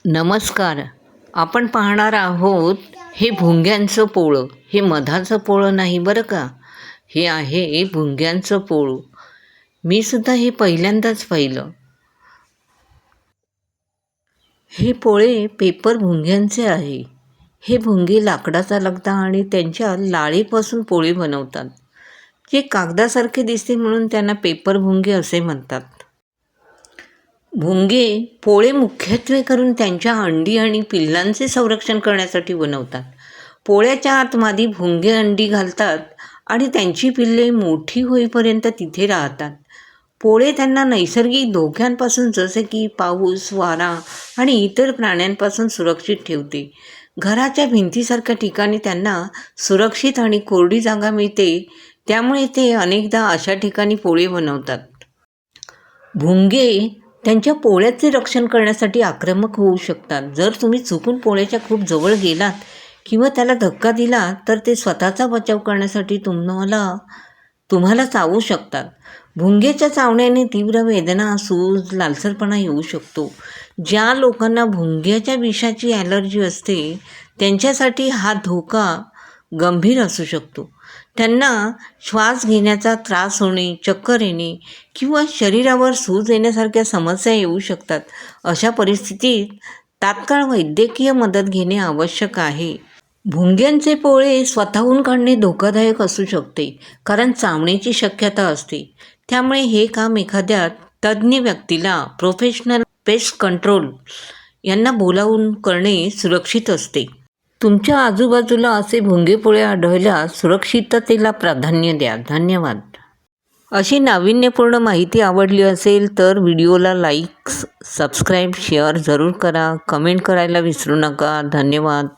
नमस्कार. आपण पाहणार आहोत हे भुंग्यांचं पोळं. हे मधाचं पोळं नाही बरं का. हे आहे भुंग्यांचं पोळं. मी सुद्धा हे पहिल्यांदाच पाहिलं. हे पोळे पेपर भुंग्यांचे आहे. हे भुंगे लाकडाचा लगदा आणि त्यांच्या लाळेपासून पोळे बनवतात. जे कागदासारखे दिसते म्हणून त्यांना पेपर भुंगे असे म्हणतात. भुंगे पोळे मुख्यत्वे करून त्यांच्या अंडी आणि पिल्लांचे संरक्षण करण्यासाठी बनवतात. पोळ्याच्या आतमध्ये भुंगे अंडी घालतात आणि त्यांची पिल्ले मोठी होईपर्यंत तिथे राहतात. पोळे त्यांना नैसर्गिक धोक्यांपासून जसे की पाऊस, वारा आणि इतर प्राण्यांपासून सुरक्षित ठेवते. घराच्या भिंतीसारख्या ठिकाणी त्यांना सुरक्षित आणि कोरडी जागा मिळते, त्यामुळे ते अनेकदा अशा ठिकाणी पोळे बनवतात. भुंगे त्यांच्या पोळ्याचे रक्षण करण्यासाठी आक्रमक होऊ शकतात. जर तुम्ही चुकून पोळ्याच्या खूप जवळ गेलात किंवा त्याला धक्का दिला तर ते स्वतःचा बचाव करण्यासाठी तुम्हाला चावू शकतात. भुंग्याच्या चावण्याने तीव्र वेदना, सूज, लालसरपणा येऊ शकतो. ज्या लोकांना भुंग्याच्या विषाची ॲलर्जी असते त्यांच्यासाठी हा धोका गंभीर असू शकतो. त्यांना श्वास घेण्याचा त्रास होणे, चक्कर येणे किंवा शरीरावर सूज येण्यासारख्या समस्या येऊ शकतात. अशा परिस्थितीत तात्काळ वैद्यकीय मदत घेणे आवश्यक आहे. भुंग्यांचे पोळे स्वतःहून काढणे धोकादायक असू शकते, कारण चावण्याची शक्यता असते. त्यामुळे हे काम एखाद्या तज्ज्ञ व्यक्तीला, प्रोफेशनल पेस्ट कंट्रोल यांना बोलावून करणे सुरक्षित असते. तुमच्या आजूबाजूला असे भुंगेपोळे आढळल्यास सुरक्षिततेला प्राधान्य द्या. धन्यवाद. अशी नाविन्यपूर्ण माहिती आवडली असेल तर व्हिडिओला लाईक, सबस्क्राईब, शेअर जरूर करा. कमेंट करायला विसरू नका. धन्यवाद.